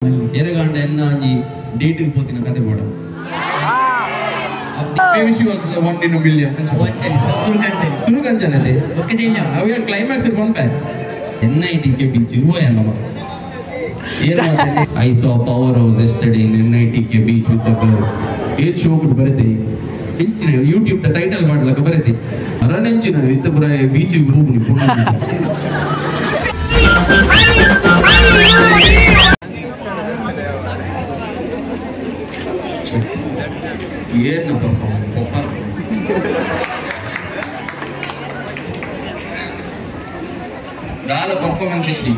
ఎరగంట ఎన్నాజీ డేట్కి పోతిన కథ కూడా $1 million ಸುರುಕಂಚನತೆ ಅವ ಕ್ಲೈಮ್ಯಾಕ್ಸ್ ಕೊಂಟಾಯ NITK beach ಹೋಯಲ್ಲ I saw power of yesterday in NITK beach with the girl eight show ಕೂಡ ಬರುತ್ತೆ ಹೆಚ್ಚಿನ ಯೂಟ್ಯೂಬ್ ಟೈಟಲ್ ಮಾಡ್ಲಕ್ಕ ಬರುತ್ತೆ ಅರನೆಂಚಿನ ಇತ್ತ ಬರ ಬೀಚಿಗೆ ಹೋಗ್ಲಿ ಏನು ರಾಲ ಪರ್ಫಾರ್ಮೆನ್ಸ್ ಇತ್ತು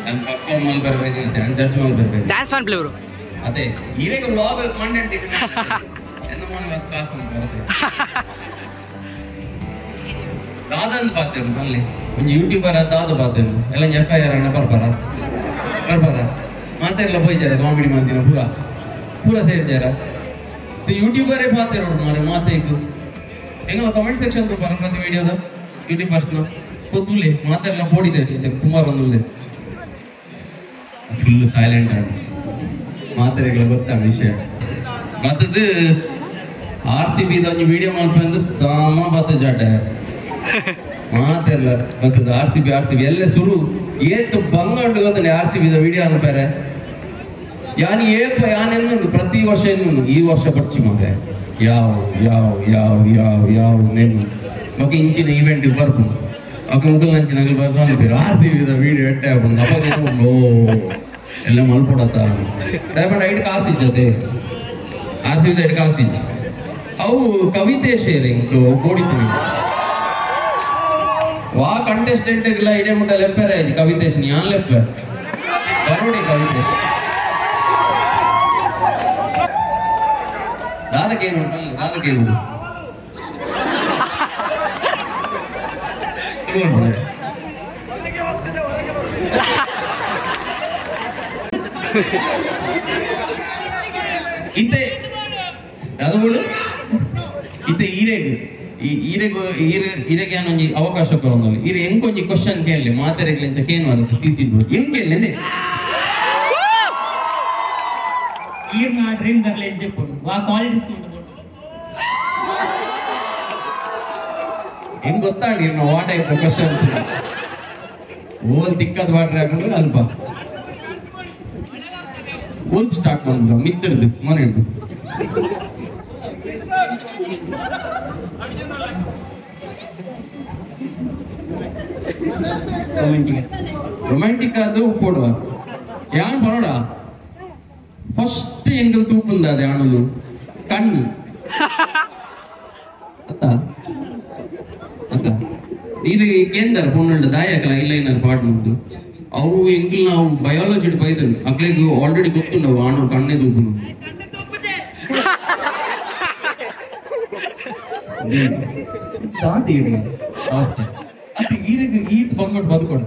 ನಾನು ಪರ್ಫಾರ್ಮ್ ಮಾಡಿ ಬರಬೇಕು ಡ್ಯಾನ್ಸ್ ಮಾಡಿ ಬರಬೇಕು ಡ್ಯಾನ್ಸ್ ಮಾಡಿ ಬ್ರೋ ಅದೇ ಈಗ ವ್ಲಾಗ್ ಕಂಟೆಂಟ್ ಇದೆ என்ன மாதிரி ಕ್ಲಾಸ್ ಮಾಡ್ತಾರೆ ದಾದನ್ ಪಾತೇನು ಅಲ್ಲಿ ಒಂದು ಯೂಟ್ಯೂಬರ್ ದಾದ ಪಾತೇನು ಎಲ್ಲ FIR ಅನ್ನ ಬರ್ಬಾರ ಮಾತೆಲ್ಲ ಹೋಯ್ತಾರೆ ಕಾಮಿಡಿ ಮಾಡ್ತೀನಿ ಪೂರ ಸೇರ್ತಾರ ಯೂಟ್ಯೂಬರೇ ಪಾತೇರು ಮಾರೆ ಮಾತೇಕು ಹೆಂಗಲ್ಲ ಕಮೆಂಟ್ ಸೆಕ್ಷನ್ ಬರ ಪ್ರತಿ ವಿಡಿಯೋದ ಯೂಟ್ಯೂಬರ್ಸ್ನ ಗೊತ್ತುಲೆ ಮಾತೆಲ್ಲ ಓಡಿದೆ ಕುಮಾರ್ ಒಂದುಲ್ಲೆ ಫುಲ್ ಸೈಲೆಂಟ್ ಆಗಿ ಮಾತೆರೆಗಳ ಗೊತ್ತಾಗ ವಿಷಯ ಮತ್ತದು RCB ಒಂದು ವಿಡಿಯೋ ಮಾಡ್ಕೊಂಡು ಸಾಮ ಬತ್ತ ಜಾಟ ಮಾತೆಲ್ಲ ಮತ್ತದು RCB ಎಲ್ಲ ಶುರು ಏತು ಬಂಗಂಡು ಗೊತ್ತಂడి RCB ವಿಡಿಯೋ ಅನ್ಪಾರೆ ಯಾನಿ ಏಪ ಯಾನೆನ್ನು ಪ್ರತಿ ವರ್ಷ ಎನ್ನು ಈ ವರ್ಷ ಪರ್ಚಿ ಮಾತೆ ಯಾವ ನೇನು ಮಗ ಇಂಚಿನ ಈವೆಂಟ್ ಬರ್ಪು ಅಕ್ಕ ಮುಗಲ್ ಅಂಚಿನ ನಗಲ್ ಬರ್ತಾರೆ RCB ವಿಡಿಯೋ ಎಟ್ಟೆ ಆಗ್ಬೋದು ಅಪ್ಪ ಎಲ್ಲ ಮಲ್ಪಡತ್ತ ದಯಮಾಡಿ ಐದು ಕಾಸು ಇದ್ದದೆ RCB ಐದು ಕಾಸು ಇದ್ದ ಅವು ಕವಿತೆ ಶೇರಿಂಗ್ ಓಡಿತೀನಿ ವಾ ಕಂಟೆಸ್ಟೆಂಟ್ ಇಲ್ಲ ಇಡೇ ಮುಟ್ಟ ಲೆಪ್ಪರೆ ಆಯ್ತು ಕವಿತೆ ಯಾನ್ ಲೆಪ್ಪರ್ ಬರೋಡಿ ಕವಿತೆ ರಾಧಕೇನು ಇತ್ತೆ അതുകൊണ്ട് ಇತ್ತೆ ಈರೆಗೆ ಏನೊಂದು ಅವಕಾಶ ಕೊಡೋದು ಈರೆ ಹೆಂಗೊಂದು ಕ್ವಶನ್ ಕೇಳಲಿ ಮಾತಾಡಲಿಂಚ ಕೇನು ಅಂತ ಸಿಸಿದ್ರು ಹೆಂಗ್ ಕೇಳಲಿ ఈర్ నా డ్రీమ్ గర్ల్ ఏం చెప్పు వా క్వాలిటీస్ ಹೆಂಗ್ ಗೊತ್ತಾಡಿ ನಾವು ಆ ಟೈಪ್ ಕ್ವಶನ್ ಓಲ್ ದಿಕ್ಕದ್ ವಾಟ್ರೆ ಹಾಕೊಂಡು ಅಲ್ಪ ಓಲ್ ಸ್ಟಾರ್ಟ್ ಮಾಡಿದ್ರು ಮಿತ್ತರ್ದು ಮನೆ ಹಿಡ್ದು ರೊಮ್ಯಾಂಟಿಕ್ ಅದು ಕೊಡುವ ಯಾನ್ ಬರೋಡ ಫಸ್ಟ್ ಎಂಗಲ್ ತೂಪುಂದ ಅದೇ ಅಣಲು ಕಣ್ಣು ಅತ್ತ ಇದು ಕೇಂದ್ರ ಪೊಣ್ಣು ದಾಯಕಲ ಇಲ್ಲ ಪಾಟ್ ಮುಗ್ದು ಅವು ಎಂಗಿಲ್ ನಾವು ಬಯಾಲಜಿ ಬೈದರು ಅಕ್ಲಿಗೆ ಆಲ್ರೆಡಿ ಗೊತ್ತುಂಡವು ಆಣು ಕಣ್ಣೆ ತೂಪುನು ಅದು ಈತ ಬಂದ್ಬಿಟ್ಟು ಬದುಕೊಡು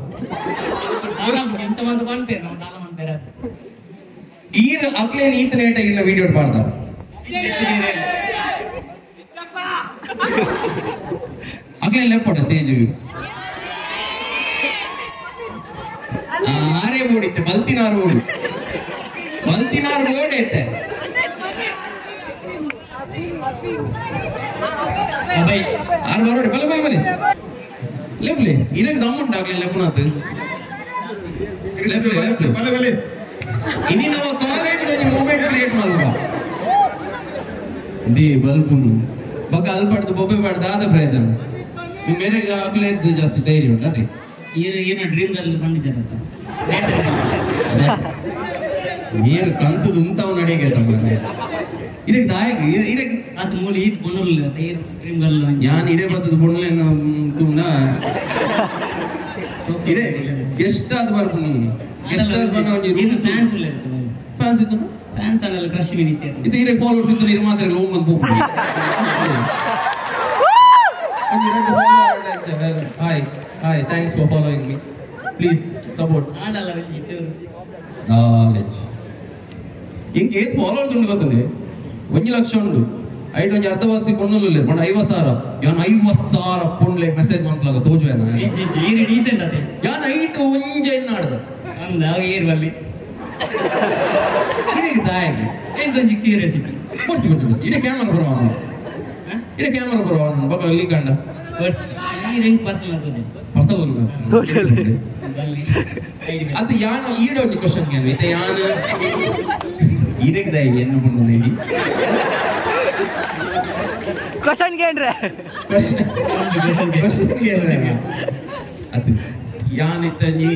ఎంతమంది పంటే చాలా మంది ಈರ ಅಕ್ಲೇನ್ ಈತ ನೇಟಾಗಿಲ್ಲ ವಿಡಿಯೋ ಮಾಡ್ತಾರೆ ಅಕ್ಲೇನ್ ಲೆಪ್ಪಟ ಸ್ಟೇಜ್ ಆರೇ ಓಡಿತ್ತೆ ಬಲ್ತಿನಾರು ಓಡೈತೆ ಆರು ಬರೋಡಿ ಬಲೆ ಲೆಪ್ಲೆ ಇರಕ್ ದಮ್ಮುಂಟಾಗ್ಲಿ ಲೆಪ್ಪನಾತ್ ಲೆಪ್ಲೆ ಇನಿ ನಾವು ಕಾಲೇಜ್ ಮೂಮೆಂಟ್ ಕ್ರಿಯೇಟ್ ಮಾಡುವ ದಿ ಬಲ್ಬು ಬಗ್ಗ ಅಲ್ಪಡ್ದು ಬೊಬ್ಬೆ ಮಾಡ್ದು ಆದ ಪ್ರಯೋಜನ ನೀವು ಬೇರೆ ಆಗ್ಲೇ ಜಾಸ್ತಿ ಧೈರ್ಯ ಉಂಟು ಅದೇ ఈయన డ్రీమ్ గర్ల్ పండించారు మీరు కంతుದು ఉంటావు ನಡೆಗೆ ಇದಕ್ಕೆ ದಾಯಕ ಇದಕ್ಕೆ ಅದು ಮೂಲ ಈದ್ ಪೊಣ್ಣುಲ್ಲ ಡ್ರೀಮ್ ಗರ್ಲ್ ಯಾನ್ ಇಡೇ ಬರ್ತದ ಪೊಣ್ಣಲೇನು ತುನ್ನ ಇಡೆ ಎಷ್ಟಾದ ಬರ್ತು ನೀ ಎಷ್ಟಾದ ಬಂದ ಏನು ಫ್ಯಾನ್ಸ್ ಇಲ್ಲ ಫ್ಯಾನ್ಸ್ ಇತ್ತು ಫ್ಯಾನ್ಸ್ ಅನ್ನಲ್ಲ ಕ್ರಶ್ ವಿನಿತ್ತೆ ಇದು ಇರೇ ಫಾಲೋವರ್ಸ್ ಇತ್ತು ನೀರು ಮಾತ್ರ ಹೋಗ್ ಬಂದು Hi, thanks for following me. Please support. ಆಡಲ್ಲ ವಿಚಿತ್ರ Knowledge. ಇಂಗೆ ಏತ್ ಫಾಲೋವರ್ಸ್ ಉಂಟು ಗೊತ್ತಂದ್ರೆ 1 ಲಕ್ಷ ಉಂಟು ಐಟ್ ಒಂಜಿ ಅರ್ಧವಾಸಿ ಪೊಣ್ಣುಲು ಪಂಡ 50,000 ಯಾನ್ 50,000 ಪೊಣ್ಲೆ ಮೆಸೇಜ್ ಮಾಡ್ಲಾಗ ತೋಜುವೇನ ಈರ್ ಡೀಸೆಂಟ್ ಅದೇ ಯಾನ್ ಐಟ್ ಒಂಜೆ ನಾಡ್ದ ಅಂದ ಏರ್ ಬಲ್ಲಿ ಇರೇಗ ದಾಯಗೆ ಎಂಕೊಂಜಿ ಕ್ಯೂರಿಯಾಸಿಟಿ ಕೊಡ್ತಿ ಇಡೀ ಕ್ಯಾಮರಾ ಬರುವವನು ಇಡೀ ಕ್ಯಾಮರಾ ಬರುವವನು ಬಗ ಅಲ್ಲಿ ಕಂಡ ಈ ರಿಂಗ್ ಪರ್ಸನಲ್ ಆಗ್ತದೆ ಅದು ಯಾನು ಈಡ ಒಂದು ಕ್ವಶನ್ ಕೇಳಿ ಇದು ಯಾನು ಇರೇಗ ದಾಯಿಗೆ ಏನು ಬಂದು ನೀಡಿ ಕ್ವಶನ್ ಕೇಳ್ರೆ ಅದು ಯಾನ್ ಇತ್ತಂಜಿ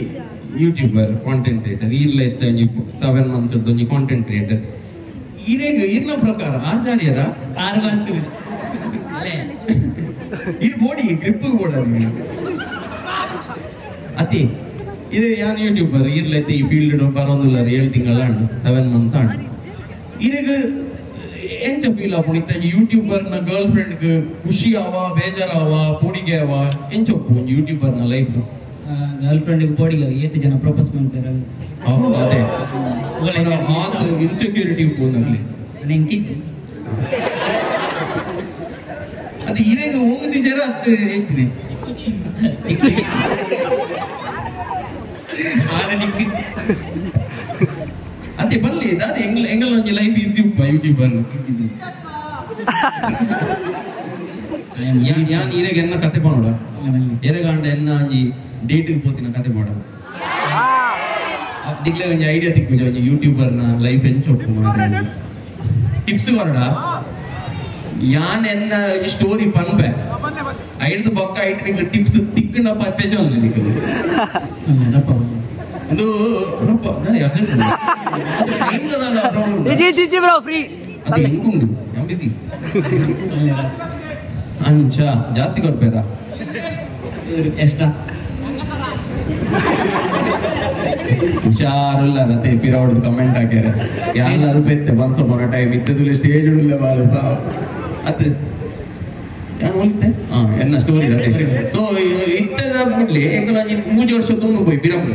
ಯೂಟ್ಯೂಬರ್ ಕಾಂಟೆಂಟ್ ಕ್ರಿಯೇಟರ್ ಇಲ್ಲ ಇತ್ತಂಜಿ 7 months ಒಂಜಿ ಕಾಂಟೆಂಟ್ ಕ್ರಿಯೇಟರ್ ಇರೇಗ ಇರ್ನ ಪ್ರಕಾರ ಆಚಾರ್ಯರ 6 months ಈ ಬೋಡಿ ಗ್ರಿಪ್ ಬೋಡ ಅತಿ ಇದು ಯಾನ್ ಯೂಟ್ಯೂಬರ್ ಇರ್ಲೈತೆ ಈ ಫೀಲ್ಡ್ ಬರೋದಿಲ್ಲ 7 ತಿಂಗಳ 7 months ಆಂಡ್ ಇರೇಗ ಎಂಚ ಫೀಲ್ ಆಪುಣಿತ್ತ ಯೂಟ್ಯೂಬರ್ ನ ಗರ್ಲ್ ಫ್ರೆಂಡ್ ಖುಷಿ ಆವ ಬೇಜಾರಾವ ಪೋಡಿಗೆ ಆವ ಎಂಚ ಒಂದು ಯೂಟ್ಯೂಬರ್ ನ ಲೈಫ್ ಗರ್ಲ್ ಫ್ರೆಂಡ್ ಪೋಡಿಗೆ ಎಷ್ಟು ಜನ ಪ್ರಪೋಸ್ ಮಾಡ್ತಾರೆ ಅದೇ ಇನ್ಸೆಕ್ಯೂರಿಟಿ ಫೋನಲ್ಲಿ ಅದು ಇರೇಗ ಹೋಗದಿ ಜರ ಅದು ಹೆಚ್ಚಿದೆ ಅದೇ ಬರ್ಲಿ ಅದೇ ಎಂಗಲ್ ಒಂಜಿ ಲೈಫ್ ಈಸಿ ಉಪ್ಪ ಯೂಟ್ಯೂಬರ್ ಯಾನ್ ಇರೇಗ ಎನ್ನ ಕತೆ ಪೋಡ ಎರೆಗಾಂಡ ಎನ್ನ ಒಂಜಿ ಡೇಟಿಗೆ ಪೋತಿನ ಕತೆ ಪೋಡ ದಿಗ್ಲೆ ಒಂಜಿ ಐಡಿಯಾ ತಿಕ್ಕು ಒಂಜಿ ಯೂಟ್ಯೂಬರ್ ನ ಲೈಫ್ ಎಂಚ ಒಪ್ಪು ಟಿಪ್ಸ್ ಕೊರಡ ಯಾನ್ ಎನ್ನ ಈ ಸ್ಟೋರಿ ಪನ್ಪೆ ಐಡ್ದು ಬೊಕ್ಕ ಐಟ್ ನಿಂಗೆ ಟಿಪ್ಸ್ ತಿಕ್ಕಂಡ ಪೇಜ ನಿಕ್ಕದು ಇದು ಅದು ಹೆಂಗುಂಡು ಬಿಸಿ ಅಂಚ ಜಾಸ್ತಿ ಕೊಡ್ಬೇಡ ಎಷ್ಟ ಹುಷಾರಿಲ್ಲ ರತೆ ಪಿರೌಡ್ ಕಮೆಂಟ್ ಹಾಕ್ಯಾರ ಯಾರು ಬೆತ್ತೆ ಬನ್ಸ ಬರೋ ಟೈಮ್ ಇತ್ತದಿಲ್ಲ ಸ್ಟೇಜ್ ಉಳ್ಳ ಬಾಳ ಅದು ಯಾರು ಹೋಗ್ತೆ ಎನ್ನ ಸ್ಟೋರಿ ಸೊ ಇತ್ತದ ಬಿಡ್ಲಿ ಯಾಕಂದ್ರೆ 3 ವರ್ಷ ತುಂಬ ಹೋಯ್ ಪಿರೌಡ್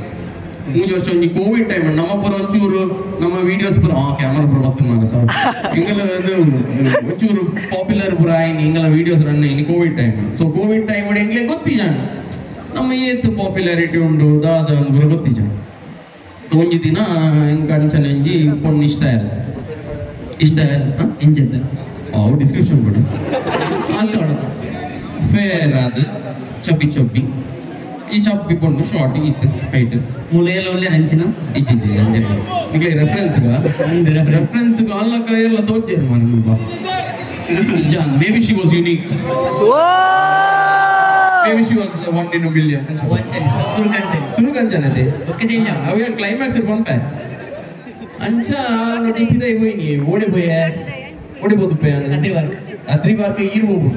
3 ವರ್ಷ ಒಂಜಿ ಕೋವಿಡ್ ಟೈಮ್ ನಮ್ಮ ಪುರ ಒಂಚೂರು ನಮ್ಮ ವಿಡಿಯೋಸ್ ಪುರ ಕ್ಯಾಮರಾ ಪುರ ಮತ್ತ ಮಾರ ಸರ್ ಹಿಂಗೆಲ್ಲ ಒಂಚೂರು ಪಾಪ್ಯುಲರ್ ಪುರ ಆಯ್ನಿ ಹಿಂಗೆಲ್ಲ ವಿಡಿಯೋಸ್ ರನ್ ಆಯ್ನಿ Covid time so Covid time ಹೆಂಗ್ಲೆ ಗೊತ್ತಿಜಾಣ ನಮ್ಮ ಏತ್ ಪಾಪ್ಯುಲಾರಿಟಿ ಉಂಡು ದಾದ ಒಂದು ಗೊತ್ತಿಜಾಣ ಸೊ ಒಂಜಿ ದಿನ ಹೆಂಗ ಅಂಚನೆ ಒಂಜಿ ಪೊಣ್ಣು ಇಷ್ಟ ಎಂಚದ ಅವು ಡಿಸ್ಕ್ರಿಪ್ಷನ್ ಕೊಡಿ ಅಲ್ಲಿ ಫೇರ್ ಅದು ಚಪ್ಪಿ ಈ ಚಪ್ಪಿ ಪೊಣ್ಣು ಶಾರ್ಟ್ ಇತ್ತು ಹೈಟ್ ಮೂಲೆಯಲ್ಲಿ ಒಳ್ಳೆ ಹಂಚಿನ ಇದ್ದಿದ್ದೆ ಈಗ ರೆಫರೆನ್ಸ್ ಅಲ್ಲಕ ಎಲ್ಲ ತೋಚೇರು ಮನೆ ಜಾನ್ maybe she was unique maybe she was 1 in a million ಸುರುಗಂಚನತೆ ಅವ ಕ್ಲೈಮ್ಯಾಕ್ಸ್ ಬಂಪೆ ಅಂಚ ನೋಟಿಫಿದ ಹೋಯ್ನಿ ಓಡಿಬೋದು ಅದ್ರಿ ಬಾರ್ಕ ಇರ್ಬೋದು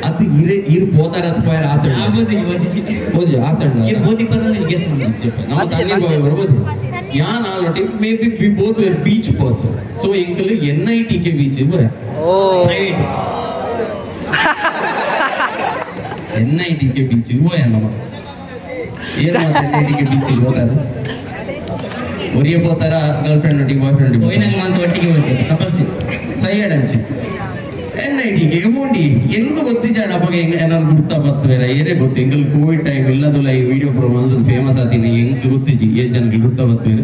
ಅದು ಇರು పోతారు ಅದು పోయారు ఆ సైడ్ పోదు ఆ సైడ్ ఇరు పోతి పదని గెస్ ನಮ್ಮ ತಣ್ಣೀರ್ ಬಾವಿ ಬರ್ಬೋದು ಯಾನ್ already maybe we both were beach person so ಎಂಕಲ್ NIT ಕೆ ಬೀಚ್ ಬರ ಪ್ರೈವೇಟ್ NIT ಕೆ ಬೀಚ್ ಹೋಯ ನಮ್ಮ ಏನು NIT ಕೆ ಬೀಚ್ ಹೋಗಾರ ಒರಿಯ పోತಾರ ಗರ್ಲ್ ಫ್ರೆಂಡ್ ಒಟ್ಟಿಗೆ ಬಾಯ್ ಫ್ರೆಂಡ್ ಹೋಯ್ನಲ್ಲಿ ಅಂತ ಒಟ್ಟಿಗೆ ಹೋಗ್ತೇವೆ ಕಪಲ್ಸ್ ಸೈಡ್ ಹಂಚಿ NIT ಹೋಗಿ ಹೆಂಗ ಗೊತ್ತಿದ್ದಾಣ ಅವಾಗ ನಾನು ಗುರ್ತಾ ಬರ್ತವೇರ ಏರೇ ಗೊತ್ತು ಎಂಗಲ್ ಕೋವಿಡ್ ಟೈಮ್ ಇಲ್ಲದಲ್ಲ ಈ ವಿಡಿಯೋ ಪ್ರೋಗ್ರಾಮ್ ಫೇಮಸ್ ಆತೀನಿ ಹೆಂಗ್ ಗೊತ್ತಿಜಿ ಏನ್ ಜನಕ್ಕೆ ಗುರ್ತಾ ಬರ್ತವೇರು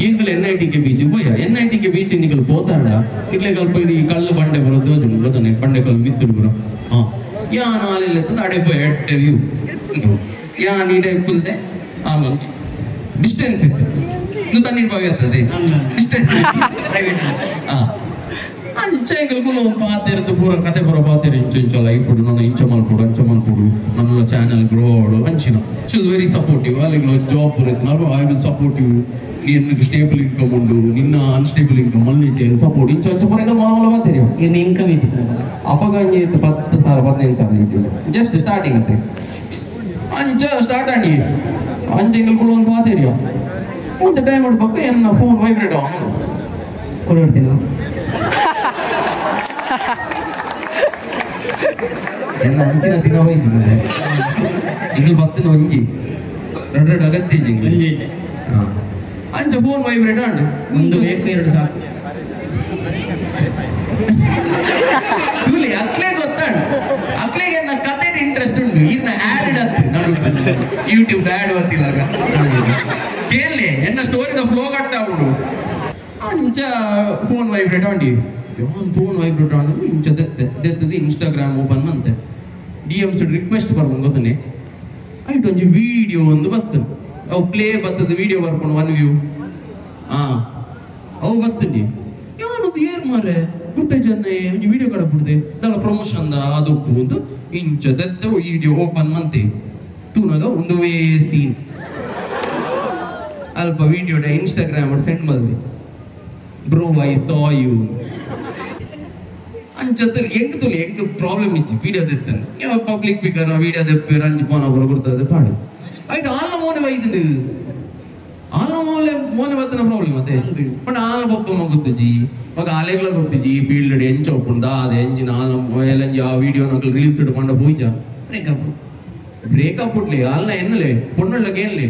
ಎಂಗಲ್ NIT ಕೆ ಬೀಚ್ ಹೋಯ NIT ಕೆ ಬೀಚ್ ನಿಗಲ್ ಪೋತಾಡ ಇರ್ಲೆ ಕಲ್ಪ ಈ ಕಳ್ಳು ಬಂಡೆ ಬರೋದು ಗೊತ್ತಾನೆ ಬಂಡೆ ಕಲ್ಲು ಬಿತ್ತಿಡು ಬರೋ ಯಾನ್ ಆಲಿಲ್ಲ ಅಡೆ ಪೋಯ ಎಟ್ಟೆ ವ್ಯೂ ಯಾನ್ ಇಡೆ ಕುಲ್ದೆ ಆಮೇಲೆ ಡಿಸ್ಟೆನ್ಸ್ ಇತ್ತು ಇನ್ನು ತಣ್ಣೀರ್ ಬಾವಿ ಆಗ್ತದೆ ಡಿಸ್ಟೆನ್ಸ್ ಅಂಚೆಗಳು ಪಾತಿರ್ದು ಪೂರ ಕತೆ ಬರೋ ಪಾತಿರು ಇಂಚು ಲೈಫ್ ನನ್ನ ಇಂಚ ಮಲ್ಪಡು ನಮ್ಮ ಚಾನಲ್ ಗ್ರೋ ಆಡು ಅಂಚಿನ ಶಿ ಇಸ್ ವೆರಿ ಸಪೋರ್ಟಿವ್ ಅಲ್ಲಿ ಜಾಬ್ ಬರುತ್ತೆ ನಾನು ಐ ವಿಲ್ ಸಪೋರ್ಟ್ ಯು ನಿನ್ನ ಸ್ಟೇಬಲ್ ಇನ್ಕಮ್ ಉಂಡು ನಿನ್ನ ಅನ್ಸ್ಟೇಬಲ್ ಇನ್ಕಮ್ ಅಲ್ಲಿ ಸಪೋರ್ಟ್ ಇಂಚ ಪೂರ ಮಾಮೂಲ ಪಾತಿರಿ ಏನು ಇನ್ಕಮ್ ಇತ್ತು ಅವಾಗ 10,000-15,000 ಜಸ್ಟ್ ಸ್ಟಾರ್ಟಿಂಗ್ ಅಂತೆ ಅಂಚ ಸ್ಟಾರ್ಟ್ ಆಗಿ ಅಂಚೆಗಳು ಕೂಡ ಒಂದು ಪಾತಿರಿಯ ಒಂದು ಟೈಮ್ ಪಕ್ಕ ಎನ್ನ ಫೋನ್ ವೈಬ್ರೇಟ್ ಕೊಡ್ತೀನಿ ಎನ್ನ ಅಂಚಿನ ದಿನ ಹೋಯ್ತು ಇಂಗ್ಲು ಬತ್ತಿನ ಒಂಗಿ ಎರಡು ಅಗತ್ಯ ಇದೆ ಅಂಚ ಫೋನ್ ವೈಬ್ರೇಟ್ ಆಂಡು ಒಂದು ಬೇಕು ಎರಡು ಸಾಕು ಅಕ್ಲೆ ಗೊತ್ತಾಂಡು ಅಕ್ಲೆಗೆ ನನ್ನ ಕತೆ ಇಂಟ್ರೆಸ್ಟ್ ಉಂಟು ಇನ್ನ ಆ್ಯಡ್ ಆಗ್ತದೆ ನಡು ಯೂಟ್ಯೂಬ್ ಆಡ್ ಬರ್ತಿಲ್ಲಾಗ ಕೇಳಲಿ ಎನ್ನ ಸ್ಟೋರಿದ ಫ್ಲೋ ಕಟ್ಟ ಉಂಟು ಅಂಚ ಫೋನ್ ವೈಬ್ರೇಟ್ ಆಂಡಿ ಫೋನ್ ವೈಬ್ರೇಟ್ ಆಂಡು ಇಂಚ ದೆತ್ತದು ಇನ್ಸ್ಟಾಗ್ರಾಮ್ ಓಪನ್ ಮಂತೆ DMs ರಿಕ್ವೆಸ್ಟ್ ಬರ್ಕೊಂಡು ಗೊತ್ತನೆ ಆಯ್ತು ಒಂಜಿ ವಿಡಿಯೋ ಒಂದು ಬರ್ತದೆ ಅವು ಪ್ಲೇ ಬರ್ತದೆ ವಿಡಿಯೋ ಬರ್ಕೊಂಡು 1 ವ್ಯೂ ಅವು ಬರ್ತದೆ ಯಾವನದು ಏರ್ ಮಾರೆ ಗೊತ್ತೈಜನ್ನೇ ಒಂಜಿ ವಿಡಿಯೋ ಕಡ ಬಿಡ್ದೆ ದಳ ಪ್ರಮೋಷನ್ ಅದು ಅಂತ ಇಂಚ ದೆತ್ತ ವಿಡಿಯೋ ಓಪನ್ ಮಂತೆ ತೂನಾಗ ಒಂದುವೇ ಸೀನ್ ಅಲ್ಪ ವಿಡಿಯೋಡ ಇನ್ಸ್ಟಾಗ್ರಾಮ್ ಸೆಂಡ್ ಮಾಡಿದೆ ಬ್ರೋ ಐ ಸಾ ಯು ಅಂಚತ್ತಲ್ಲಿ ಎಂಕ್ ಪ್ರಾಬ್ಲಮ್ ಇಚ್ಚಿ ವಿಡಿಯೋ ದೆತ್ತನೆ ಯಾವ ಪಬ್ಲಿಕ್ ಫಿಗರ್ ವಿಡಿಯೋ ದೆಪ್ಪೆ ರಂಜಿ ಪೋನ ಬರ ಕೊಡ್ತದೆ ಪಾಡು ಆಯ್ತು ಆಲ್ನ ಮೋನೆ ವೈದ್ಯದು ಆಲ್ನ ಮೋನೆ ಬತ್ತನ ಪ್ರಾಬ್ಲಮ್ ಮತ್ತೆ ಬಟ್ ಆಲ್ನ ಪಪ್ಪ ಗೊತ್ತಜಿ ಮಗ ಆಲೆಗ್ಲ ಗೊತ್ತಿಜಿ ಫೀಲ್ಡ್ ಎಂಚ ಒಪ್ಪುಂಡ ಅದ ಎಂಜಿನ ಆಲ್ನ ಆ ವಿಡಿಯೋ ನಕಲ್ ರೀಲ್ಸ್ ಇಟ್ಕೊಂಡ ಪೂಜ ಬ್ರೇಕಪ್ ಉಟ್ಲಿ ಆಲ್ನ ಎನ್ನಲೆ ಪೊಣ್ಣೊಳ್ಳಗೆ ಏನ್ಲಿ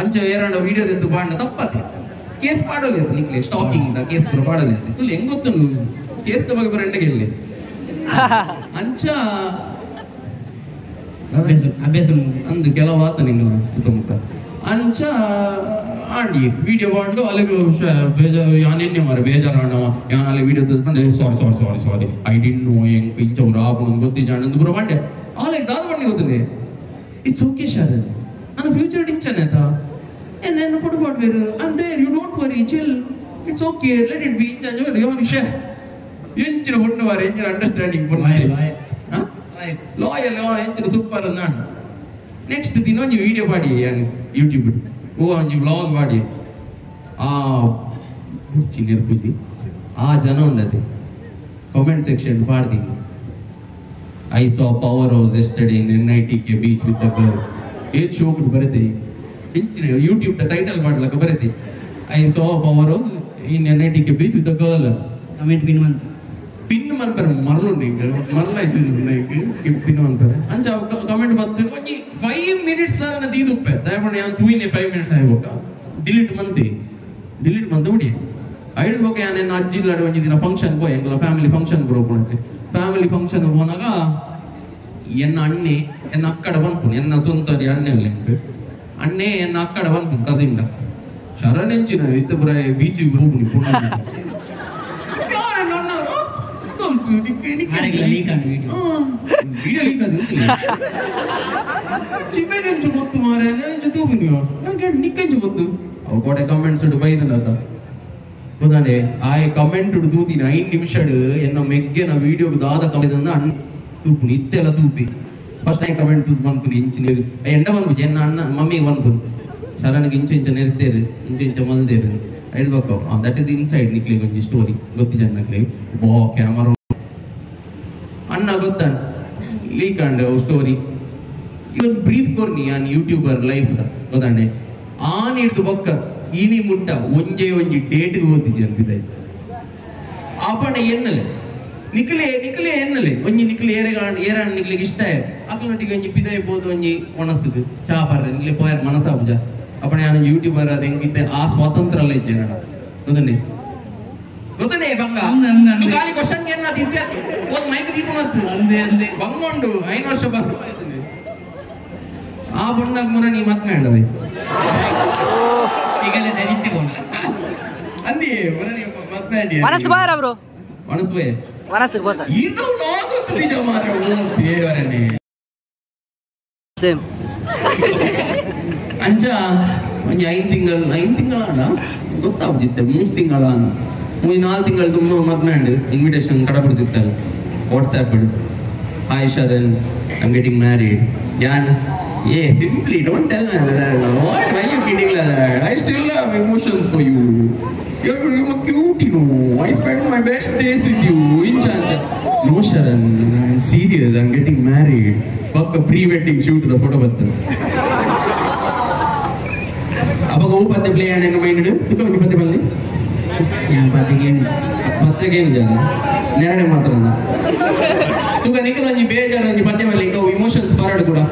ಅಂಚ ಏರಾಂಡ ವಿಡಿಯೋ ದೆತ್ತು ಬಾಂಡ ತಪ್ಪತ್ತೆ ಕೇಸ್ ಪಾಡೋಲಿ ನಿಕ್ಲೆ ಸ್ಟಾಕಿಂಗ್ ಕೇಸ್ ಪಾಡೋಲಿ ತುಲ್ ಹೆಂಗ್ ಗೊತ್ತು ಕೇಸ್ ಬಗ್ಗೆ ಬರಂಡಿಗೆ ಇಲ್ಲಿ ಅಂಚ ಅಭ್ಯಾಸ ಅಂದು ಕೆಲವಾತ ನಿಂಗ ಸುತ್ತಮುತ್ತ ಅಂಚ ಆಂಡಿ ವಿಡಿಯೋ ಬಾಂಡು ಅಲ್ಲಿಗೆ ಬೇಜಾರು ಯಾನೆನ್ನೆ ಮಾರ ಬೇಜಾರಾಣವ ಯಾನ್ ಅಲ್ಲಿ ವಿಡಿಯೋ ತಂದು ಸಾರಿ ಐ ಡಿಂಟ್ ನೋ ಹೆಂಗ್ ಪಿಂಚವ್ರು ಆಪಣ ಗೊತ್ತಿಜಾಂಡು ಬರೋ ಬಾಂಡೆ ಆಲೆಗೆ ದಾದ ಬಣ್ಣಿ ಗೊತ್ತದೆ ಇಟ್ಸ್ ಓಕೆ ಶಾರ್ ನನ್ನ ಫ್ಯೂಚರ್ ಡಿಂಚನೆ ಆಯ್ತಾ ಏನು ಕೊಡ್ಬಾರ್ದು ಅಂದ್ರೆ you don't worry chill it's okay let it be ವಿಷಯ ಎಂಚಿನ ಹೊಣ್ಣು ಮಾರ ಎಂಚಿನ ಅಂಡರ್ಸ್ಟ್ಯಾಂಡಿಂಗ್ ಲಾಯಲ್ ಎಂಚಿನ ಸೂಪರ್ ನಾನು ನೆಕ್ಸ್ಟ್ ದಿನ ಒಂಜಿ ವಿಡಿಯೋ ಮಾಡಿ ಯೂಟ್ಯೂಬ್ ಒಂಜಿ ವ್ಲಾಗ್ ಮಾಡಿ ಹುಚ್ಚಿ ನಿರ್ಪುಜಿ ಆ ಜನ ಉಂಡದೆ ಕಾಮೆಂಟ್ ಸೆಕ್ಷನ್ ಪಾಡ್ದಿ I saw power house yesterday in NITK beach with the girl ಏಟ್ ಶೋ ಬರುತ್ತೆ ಹೆಚ್ಚಿನ ಯೂಟ್ಯೂಬ್ ಟೈಟಲ್ ಮಾಡ್ಲಕ್ಕ ಬರುತ್ತೆ I saw power house in NITK beach with the girl comment pin ಮಾಡ್ತಾರೆ ಮರಳುಂಡು ಈಗ ಮರಳ ಪಿನ್ ಮಾಡ್ತಾರೆ ಅಂಚ ಕಮೆಂಟ್ ಬರ್ತದೆ ಒಂಜಿ 5 minutes ದಾನ ದೀದುಪ್ಪೆ ದಯಮಾಡಿ ಯಾನ್ ತೂಯಿನೆ 5 minutes ಆಯ್ಬೋಕ ಡಿಲೀಟ್ ಮಂತೆ ಉಡಿ ಐದು ಬೋಕ ಯಾನ್ ಎನ್ನ ಅಜ್ಜಿಲ್ಲಾಡಿ ಒಂಜಿ ದಿನ ಫಂಕ್ಷನ್ ಪೋಯ್ ಎಂಗ್ಲ ಫ್ಯಾಮಿಲಿ ಫಂಕ್ಷನ್ ಬರೋಪುಣಕ್ಕೆ ಫ್ಯಾಮಿಲಿ ಫಂಕ್ಷನ್ ಹೋನಾಗ ಎನ್ನ ಅಣ್ಣೆ ಎನ್ನ ಅಕ್ಕಡ ಬಂದ್ಪುಣ್ ಎನ್ನ ಸ್ವಂತರಿ ಅಣ್ಣೆಲ್ಲ ಅಣ್ಣೆ ಎನ್ನ ಅಕ್ಕಡ ಬಂದ್ಪುಣ್ ಕಸಿಂಡ ಶರಣೆಂಚಿನ ಇತ್ತ ಬರ ಬೀಚಿಗೆ ಹೋಗ್ಬಿಡಿ ಪುಣ್ಯ ಗೊತ್ತು ಮಾರ ನಿಕ್ಕಂಚು ಗೊತ್ತು ಅವು ಕೋಟೆ ಕಮೆಂಟ್ಸ್ ಬೈದಲ್ಲ ಗೊತ್ತಾನೆ ಆ ಕಮೆಂಟ್ ತೂತಿನ 5 ನಿಮಿಷ ಎನ್ನ ಮೆಗ್ಗೆನ ವಿಡಿಯೋ ದಾದ ಕಮೆಂಟ್ ಅಣ್ಣ ತೂಪುನಿ ಇತ್ತೆಲ್ಲ ತೂಪಿ ಫಸ್ಟ್ ಟೈಮ್ ಕಮೆಂಟ್ ತೂತು ಬಂದ್ಪುನಿ ಇಂಚಿನ ಎಂಡ ಬಂದ್ಬಿಟ್ಟು ಎನ್ನ ಅಣ್ಣ ಮಮ್ಮಿಗೆ ಬಂದ್ಪುನಿ ಶರಣಗೆ ಇಂಚ ನೆರ್ತೇರು ಇಂಚ ಮಲ್ದೇರು ಹೇಳ್ಬೇಕು ದಟ್ ಇಸ್ ಇನ್ಸೈಡ್ ನಿಕ್ಲಿ ಒಂಜಿ ಸ್ಟೋರಿ ಗೊತ್ತಿದೆ ನಕ್ಲಿ ಬಾ ಕ್ಯಾಮರಾ ಅಣ್ಣ ಗೊತ್ತ ಲೀಕಂಡ್ ಸ್ಟೋರಿ ಇವನ್ ಬ್ರೀಫ್ ಕೊರ್ನಿ ಆನ್ ಯೂಟ್ಯೂಬರ್ ಲೈಫ್ ಗೊತ್ತಾಂಡೆ ಆನ್ ಹಿಡ್ದು ಬೊಕ್ಕ ಈನಿ ಮುಟ್ಟ ಒಂಜಿ ಡೇಟ್ ಓದಿದ್ದೆ ಅಂತಿದ್ದಾಯ್ತು ಆಪಣ ಎನ್ನಲೆ ನಿಕ್ಲೆ ಎನ್ನಲೆ ಒಂಜಿ ನಿಕ್ಲೆ ಏರಾಣ ನಿಕ್ಲಿಗೆ ಇಷ್ಟ ಅಕ್ಲೊಟ್ಟಿಗೆ ಒಂಜಿ ಪಿದಾಯ ಬೋದು ಒಂಜಿ ಒಣಸುದು ಚಾಪರ್ ನಿಕ್ಲೆ ಪೋಯರ್ ಮನಸಾಬುಜ ಅಪ್ಪಣ ನಾನು ಯೂಟ್ಯೂಬರ್ ಅದು ಹೆಂಗಿದ್ದೆ ಆ ಸ್ವಾತಂತ್ರ್ಯ ಎಲ್ಲ ಇದ್ದೆ ನಾನು ಗೊತ್ತನೆ ಬಂಗ ಖಾಲಿ ಕ್ವಶನ್ ಏನ ಇತ್ಯಾದಿ ಒಂದು ಮೈಕ್ ದೀಪು ಮತ್ತು ಬಂಗೊಂಡು 5 ವರ್ಷ ಬಂದು ಆ ಬಣ್ಣಾಗ ಮುರ ನೀ ಮಾತನಾಡ ಈಗಲೇ ಧರಿಸಿಕೊಂಡ ಅಂದಿ ಮುರ ನೀ ಮಾತನಾಡಿ ಮನಸ್ಸು ಬಾರ ಬ್ರೋ ಮನಸ್ಸು ಗೊತ್ತಾ ಇದು ಲಾಗುತ್ತು ನಿಜ ಮಾರ ದೇವರನೇ ಸೇಮ್ ಅಂಚ ಒಂಜಿ 5 ತಿಂಗಳ ಗೊತ್ತಾಗ್ತಿತ್ತೆ 3 ತಿಂಗಳ 4 ತಿಂಗಳು ಮದ್ನಾಂಡು ಇನ್ವಿಟೇಷನ್ ಕಡ ಬಿಡ್ತಿತ್ತಲ್ಲ WhatsApp hi Sharan I am getting married ಯಾನ್ simply don't tell me that. What? Why are you kidding like that? I still have emotions for you. You're cute, you know. I spend my best days with you. No, Sharan, I'm serious. I'm getting married. Fuck a pre-wedding shoot the photo button. Abba go patte play and mind it. Tuka ni patte balli. Yeah, patte game jana. Nerade matrana. Tuka nikala ni bejar ni patte balli go emotions parad kuda.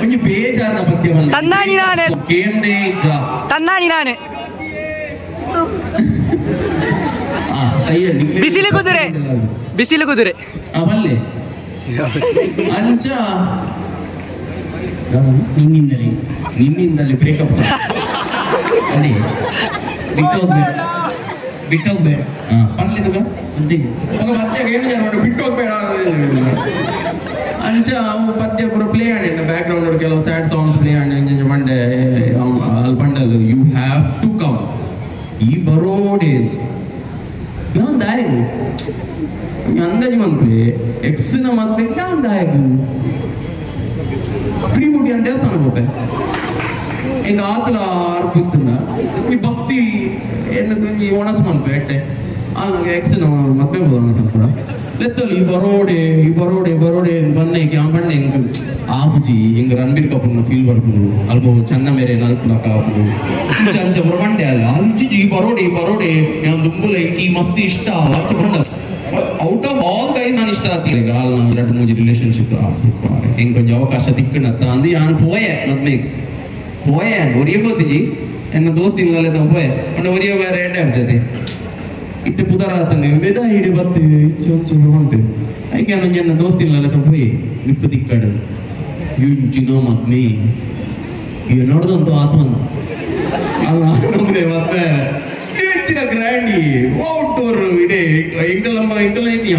ಒಂಜಿ ಬೇಜಾರ್ನ ಪದ್ಯ ಬಲ್ಲ ತನ್ನಾನಿ ನಾನೆ ಕೇಂದ್ರೇ ಜ ತನ್ನಾನಿ ನಾನೆ ಬಿಸಿಲು ಕುದುರೆ ಬಲ್ಲೆ ಅಂಚ ನಿನ್ನಿಂದಲೇ ಬ್ರೇಕಪ್ ಅದೇ ಬಿಟ್ಟೋಗ್ಬೇಡ ಪರ್ಲಿದುಗ ಮತ್ತೆ ಏನು ಬಿಟ್ಟೋಗ್ಬೇಡ ಅಂಚ ಅವು ಪದ್ಯ ಪೂರ ಪ್ಲೇ ಆಡಿದ ಬ್ಯಾಕ್ ಗ್ರೌಂಡ್ ಕೆಲವು ಸ್ಯಾಡ್ ಸಾಂಗ್ಸ್ ಪ್ಲೇ ಆಡಿ ಮಂಡೆ ಅಲ್ಲಿ bundle you have to come ಈ ಬರೋಡೆ ಯಾನ್ ದಾಯಗು ಅಂದಾಜು ಮಂತ್ಲಿ ಎಕ್ಸ್ನ ಮತ್ತೆ ಯಾನ್ ದಾಯಗು ಪ್ರೀಮುಟಿ ಅಂತ ದೇವಸ್ಥಾನ ಹೋಗ್ಬೆ ಈಗ ಆತಲ ಅರ್ಪಿತ್ತನ ಈ ಭಕ್ತಿ ಏನದು ಈ ಒಣಸ್ ಮಂತ್ಲಿ ಎಟ್ಟೆ ಅಲ್ಲಿ ಎಕ್ಸ್ನ ಮತ್ತೆ ಹೋಗೋಣ ಕೂಡ ಲೆತ್ತಲ್ಲಿ ಈ ಬರೋಡೆ ಬನ್ನೆಗೆ ಆ ಬಣ್ಣೆ ಹಿಂಗೆ ಆಹುಜಿ ಹಿಂಗೆ ರಣಬೀರ್ ಕಪೂರ್ನ ಫೀಲ್ ಬರ್ಬೋದು ಅಲ್ಬೋ ಚಂದ ಮೇರೆ ನಲ್ಪುನಕ ಆಗ್ಬೋದು ಅಂಚ ಬರಬಂಡೆ ಅಲ್ಲ ಅಲ್ಜಿ ಈ ಬರೋಡೆ ನಾನು ದುಂಬುಲ ಈ ಮಸ್ತಿ ಇಷ್ಟ ಬಂದ ಔಟ್ ಆಫ್ ಆಲ್ ಗೈಸ್ ನಾನು ಇಷ್ಟ ಆಗ್ತಿಲ್ಲ ಈಗ ಅಲ್ಲಿ ನಾವು 2-3 ರಿಲೇಶನ್ಶಿಪ್ ಹೆಂಗೆ ಕೊಂಚ ಅವಕಾಶ ತಿಕ್ಕಣತ್ತ ಅಂದು ನಾನು പോയാൻ ഒരേ പോത്തിജി എന്നെ ദോസ്തിങ്ങളെ പോയ അവിടെ ഒരേ വേറെ ഏട്ട ಆಗ್ತದೆ ಇಟ್ಟು ಪುದರಾತನೆ ವೇದ ಹಿಡಿ ಬತ್ತು ಚೊಂಚು ಐಕೆ ನನ್ನ ದೋಸ್ತಿಲ್ಲ ಹೋಯಿ ಇಪ್ಪು ದಿಕ್ಕಡು ಯುಂಚಿನೋ ಮತ್ನಿ ಈಗ ನೋಡ್ದಂತು ಆತ್ಮನ್ ಅಲ್ಲ ನಮ್ಗೆ ಮತ್ತೆ ಗ್ರ್ಯಾಂಡಿ ಔಟ್ಡೋರ್ ಇಡೇ ಇಂಕಲ್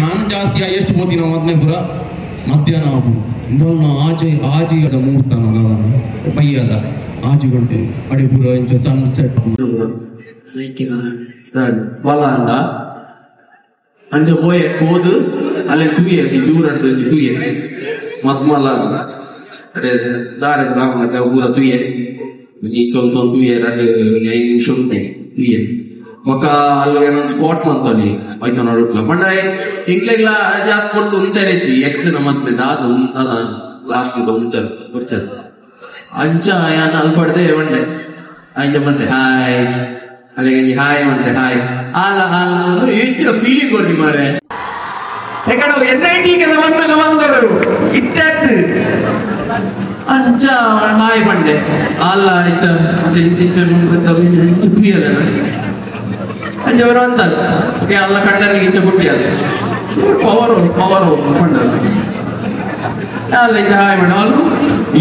ನಾನು ಜಾಸ್ತಿ ಎಷ್ಟು ಹೋಗ್ತೀನಿ ನಾವು ಮೊದಲೇ ಪುರ ಮಧ್ಯಾಹ್ನ ಆಗು ಇಂದಲ್ಲ ಆಜಿಗದ ಮುಹೂರ್ತ ಬೈಯದ ಆಜಿ ಗಂಟೆ ಅಡೆ ಪುರ ಇಂಚ ಸನ್ಸೆಟ್ ಬಲ ಅಂದ ಅಂಚ ಪೋಯ ಹೋದು ಅಲ್ಲೇ ತುಯ್ಯ ದೂರ ತುಯ್ಯ ಮದ್ಮಲ್ಲ ಅಡೆ ದಾರ ಬ್ರಾಹ್ಮಣ ಊರ ತುಯ್ಯ ಈ ಚೊಲ್ತೊಂದು ತುಯ್ಯ 2 ನಿಮಿಷ ಉಂಟೆ ತುಯ್ಯ ಮಕ್ಕ ಅಲ್ಲಿ ಏನೊಂದು ಸ್ಪಾಟ್ ಮಂತಲ್ಲಿ ಆಯ್ತು ನೋಡ್ಲ ಬಂಡ ಇಂಗ್ಲೆಗ್ಲ ಜಾಸ್ತಿ ಕೊಡ್ತು ಉಂತಾರೆ ಎಕ್ಸ್ ಮತ್ತೆ ದಾದು ಅದ ಲಾಸ್ಟ್ ಉಂತಾರೆ ಬರ್ತಾರೆ ಅಂಚ ಯಾನ ಅಲ್ಪಡ್ದೆ ಬಂಡೆ ಅಂಚ ಮತ್ತೆ ಹಾಯ್ ಅಲ್ಲಿ ಹಾಯ್ ಮತ್ತೆ ಹಾಯ್ ಆಲ ಹೆಚ್ಚು ಫೀಲಿಂಗ್ ಕೊಡಿ ಮಾರೆ ಯಾಕಂದ್ರೆ NIT ಬಂದರು ಇತ್ತತ್ತು ಅಂಚ ಹಾಯ್ ಬಂಡೆ ಅಲ್ಲ ಆಯ್ತು ತುಯ್ಯಲ್ಲ ಅಂಚ ಅವರು ಅಂತಲ್ಲ ಓಕೆ ಅಲ್ಲ ಕಂಡರಿಗೆ ಇಂಚ ಕುಟ್ಟಿಯಲ್ಲ ಪವರ್ ಅಲ್ಲ ಇಂಚ ಹಾಯ್ ಬಂಡ ಅಲ್ಲು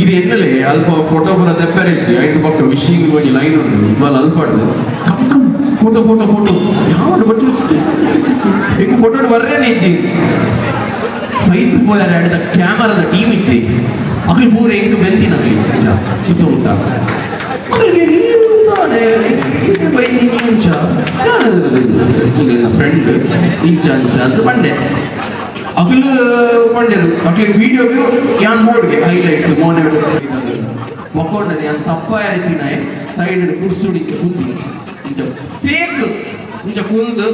ಇದು ಎನ್ನಲೇ ಅಲ್ಪ ಫೋಟೋ ಬರ ತೆಪ್ಪರಿಚ್ಚಿ 5 ಪಕ್ಕ ವಿಶಿಂಗ್ ಹೋಗಿ ಲೈನ್ ಉಂಟು ಇವಾಗ ಅಲ್ಪಡ್ದು ಫೋಟೋ ಯಾವಾಗ ಬಚ್ಚು ಈಗ ಫೋಟೋ ಬರ್ರೇನೆ ಇಚ್ಚಿ ಸೈತ್ ಪೋಯಾರ ಆಡಿದ ಕ್ಯಾಮರಾದ ಟೀಮ್ ಇಚ್ಚಿ ಅಕ್ಲಿ ಪೂರ ಎಂಟು ಬೆಂತಿನ ಸುತ್ತಮುತ್ತ ಫ್ರೆಂಡ್ ಇಂಚ ಅಂತ ಬಂಡೆ ಅಗಲು ಬಂಡೆರು ಅಕ್ಲಿ ವಿಡಿಯೋಗೆ ಯಾನ್ ಬೋರ್ಡ್ಗೆ ಹೈಲೈಟ್ಸ್ ಮೋನೆ ಮಕ್ಕೊಂಡದೆ ಯಾನ್ ತಪ್ಪ ಯಾರಿದ್ದಿನ ಸೈಡ್ ಕುರ್ಸುಡಿ ಕುಂದಿ ಇಂಚ ಫೇಕ್ ಇಂಚ ಕುಂದು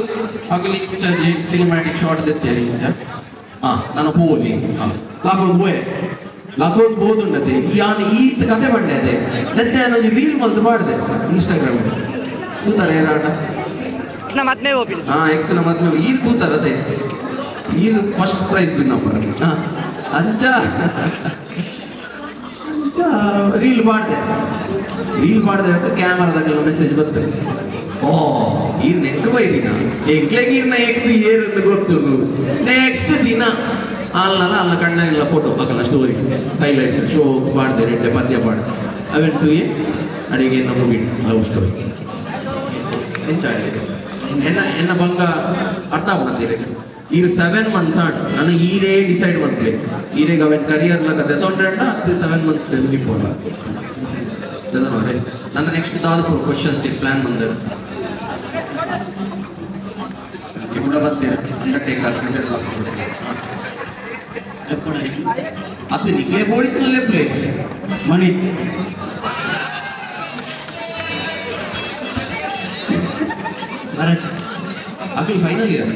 ಅಗಲಿ ಇಂಚ ಸಿನಿಮ್ಯಾಟಿಕ್ ಶಾಟ್ ದೆತ್ತೇರಿ ಇಂಚ ನನ್ನ ಪೋಲಿ ಲಾಕೊಂದು ಬೋದುಂಡತೆ ಈ ಕತೆ ಬಂಡೆ ಅದೇ ನೆತ್ತೆ ಅನ್ನೋದು ರೀಲ್ ಮಲ್ತು ಮಾಡಿದೆ ಇನ್ಸ್ಟಾಗ್ರಾಮ್ ತೂತಾರ ಏರಾಟ ಎಕ್ಸ್ನ ಮದ್ಮೆ ಈರು ತೂತಾರ ಅದೇ ಈರು ಫಸ್ಟ್ ಪ್ರೈಸ್ ವಿನ್ನಪ್ಪರ್ ಅಂಚ ರೀಲ್ ಮಾಡಿದೆ ಕ್ಯಾಮರಾದಾಗ ಮೆಸೇಜ್ ಬರ್ತದೆ ಈ ನೆಕ್ಸ್ಟ್ ಬೈದಿನ ಎಕ್ಲೆಗೀರ್ನ ಎಕ್ಸ್ ಏರಂತ ಗೊತ್ತು ನೆಕ್ಸ್ಟ್ ದಿನ ಅಲ್ಲ ಕಣ್ಣಾಗಿಲ್ಲ ಫೋಟೋ ಹಾಕಲ್ಲ ಸ್ಟೋರಿ ಹೈಲೈಟ್ಸ್ ಶೋ ಮಾಡಿದೆ ರೆಡ್ಡೆ ಪದ್ಯ ಮಾಡಿದೆ ಅವೆಂಟು ಅಡಿಗೆ ಮುಗಿ ಲವ್ ಸ್ಟೋರಿ ಎನ್ನ ಬಂಗ ಅರ್ಥ ಮಾಡ್ತೀರಿ ಈಗ 7 months ನಾನು ಈರೇ ಡಿಸೈಡ್ ಮಾಡ್ತೀವಿ ಈರೇಗ ಅವನ್ ಕರಿಯರ್ ಲಗದೆ ತೊಂದ್ರೆ 7 months ಬಿಫೋರ್ ನನ್ನ ನೆಕ್ಸ್ಟ್ ದಾಲ್ಪುರ ಕ್ವಶನ್ಸ್ ಪ್ಲಾನ್ ಬಂದರು ఇప్పుడు ಬರ್ತೀರಾ ಅಂಡರ್ಟೇಕರ್ ಅದು ನಿಕ್ಲೇ ಬೋಡಿತಲ್ಲೇ ಪ್ಲೇ ಮನಿ ಅभी final year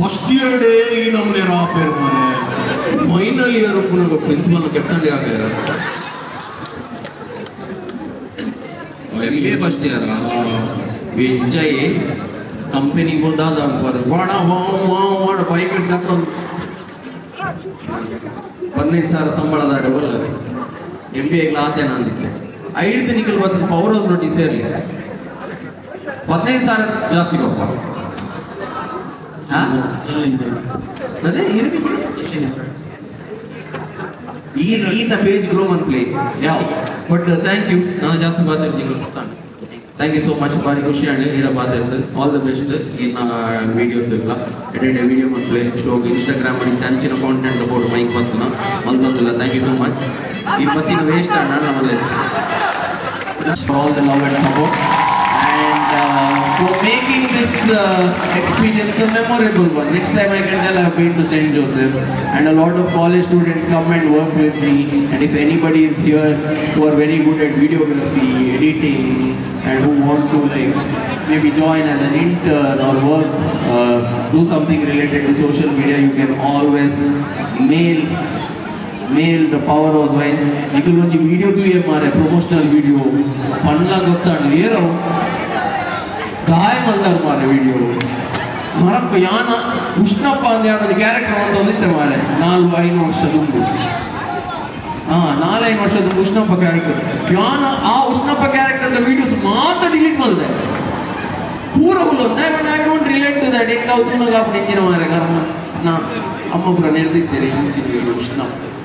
first year day ಈ ನಮ್ಮನೆ ರಾಪೇರ್ ಮನೆ ಫೈನಲ್ ಇಯರ್ ಪ್ರಿನ್ಸಿಪಲ್ ಕೆಪ್ಟನ್ ಆಗ್ಯಾರ ಫಸ್ಟ್ ಇಯರ್ ಎಂಜಾಯ್ ಕಂಪನಿ ಬಂದಾದ ವಾಡ ಬೈಕ್ ತಕೊಂಡು 15,000 ಸಂಬಳದಾಡ ಬರಲ್ಲ MBA ಆತೇನ ಅಂದಿದ್ದೆ 5 ದಿನಕ್ಕೆ ಬಂದು ಪವರ್ ಹೌಸ್ ರೊಟ್ಟಿ ಸೇರ್ಲಿ 15,000 ಜಾಸ್ತಿ ಕೊಪ್ಪ ಅದೇ ಇರಬೇಕು in the page grow and play. Yeah, but thank you. ನಾನು ಜಾಸ್ತಿ ಮಾತಾಡ್ತೀನಿ. Thank you so much. ಭಾರಿ ಖುಷಿ ಆಗಿ ನೀಡ ಮಾತಾಡ್ತು. All the best in videos ಎಲ್ಲ. Edit video and play. Show Instagram ಅಲ್ಲಿ ತಂಚಿನ content about mic ಬಂತನ. ಮಲ್ತಂದಿಲ್ಲ. Thank you so much. ಈ ಪತ್ತಿನ waste ಅಣ್ಣ ನಮ್ಮಲ್ಲಿ. For all the love and support. For making this experience a memorable one. Next time I can tell I have been to St. Joseph and a lot of college students come and work with me, and if anybody is here who are very good at videography, editing, and who want to like maybe join as an intern or work, do something related to social media, you can always mail the power of wine. Ikul onji video tu ye mare promotional video panna gottanu yero ಗಾಯ ಮಲ್ದಾರ್ ಮಾರೆ video Marappa ಯಾನ ಉಷ್ಣಪ್ಪ ಅಂತ ಯಾವ್ದು character ಅಂತ ಒಂದಿತ್ತೆ ಮಾರೆ 4-5 ವರ್ಷದ ಉಂಟು 4-5 ವರ್ಷದ ಉಷ್ಣಪ್ಪ ಕ್ಯಾರೆಕ್ಟರ್ ಯಾನ ಆ ಉಷ್ಣಪ್ಪ ಕ್ಯಾರೆಕ್ಟರ್ ವಿಡಿಯೋಸ್ ಮಾತ್ರ ಡಿಲೀಟ್ ಮಾಡಿದೆ ಪೂರ ಉಲ್ಲೊಂದು I don't relate to that ಹೆಂಗೆ ಅವತ್ತು ಕಾಪು ಹೆಂಗಿನ ಮಾರೆ ಕಾರಣ ನಾ ಅಮ್ಮ ಪುರ ನಡೆದಿದ್ದೇನೆ ಇಂಚಿನ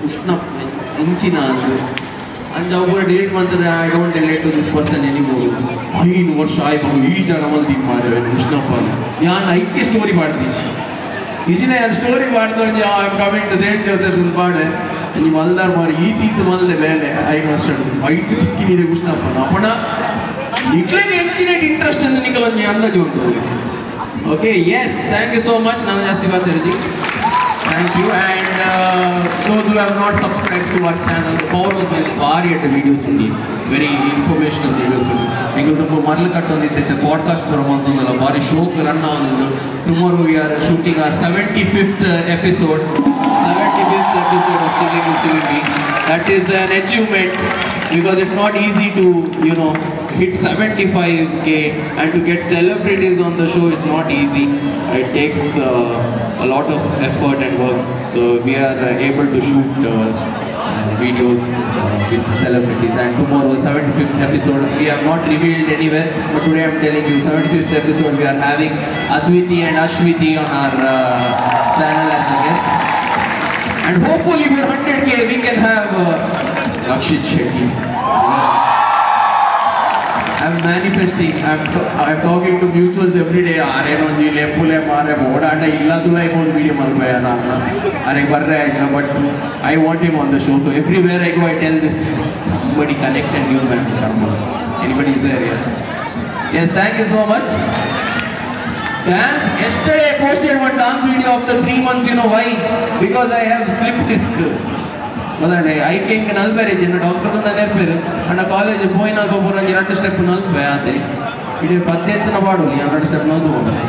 ಉಷ್ಣಪ್ಪ ಇಂಚಿನ ಅದು ಅಂಜ ಒಬ್ಬರು ಡಿಲೀಟ್ ಮಾಡ್ತದೆ I don't relate to this person anymore 5 ವರ್ಷ ಆಯ್ತು ಈ ಜನ ಮಲ್ತೀನಿ ಮಾರೆ ಕೃಷ್ಣಪ್ಪ ನಾನು ಐಕ್ಯ ಸ್ಟೋರಿ ಮಾಡ್ತೀವಿ ಇದನ್ನ ಯಾರು ಸ್ಟೋರಿ ಮಾಡ್ತಾ ಕಮೆಂಟ್ ಸೇಂಟ್ ಜೊತೆ ಪಾಡೆ ನೀವು ಮಲ್ದಾರ್ ಮಾರಿ ಈ ತಿಂತು ಮಲ್ದೆ ಬೇರೆ 5 ವರ್ಷ 5 ತಿಕ್ಕಿನಿದೆ ಕೃಷ್ಣಪ್ಪ ಅಪ್ಪಣ ನಿಕ್ಲೇಗೆ ಹೆಚ್ಚಿನ ಇಂಟ್ರೆಸ್ಟ್ ಅಂತ ನಿಕ್ಕಲೊಂದು ಅಂದಾಜು ಉಂಟು okay yes thank you so much ನಾನು ಜಾಸ್ತಿ ಮಾತಾಡಿದ್ವಿ Thank you, and those who have not subscribed to our channel, power of various videos only, very informational videos. Because the Marlakatto the podcast for a month on the Bari show run on. Tomorrow we are shooting our 75th episode. 75th episode of Chilling with Chilling. That is an achievement because it's not easy to hit 75k and to get celebrities on the show is not easy. It takes a lot of effort and work. So we are able to shoot videos with celebrities. And tomorrow, 75th episode, we have not revealed anywhere. But today I'm telling you, 75th episode, we are having Adviti and Ashwiti on our channel as a guest. And hopefully for 100k we can have Rakshit Shetty. I'm manifesting. I'm talking to mutuals every day. Are no ji lepule mare boda anda illa tulai bod video malbaya na. Are barre aina but I want him on the show. So everywhere I go I tell this somebody connect and new man karma. Anybody is there here? Yes, thank you so much. Dance. Yesterday I posted one dance video of the 3 months. You know why? Because I have slip disc. ಮೊದಲೇ ಐಕೆ ಹಿಂಗೆ ನಲ್ಬೇರೆ ಜನ doctor ನೆನಪೇರು ಅಣ್ಣ college ಪೋಯಿ ನಲ್ಪ ಪೂರ 2 step ನಲ್ಪೆ ಆತೆ ಇಡೀ 10 ಪಾಡೋಲಿ 2 step ನಲ್ದು ಹೋಗಲಿ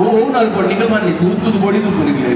ಓ ನಲ್ಪೊಂಡು ನಿಗಲ್ ಬನ್ನಿ ತೂತುದು ಬಡಿದು ನಿಗಲೇ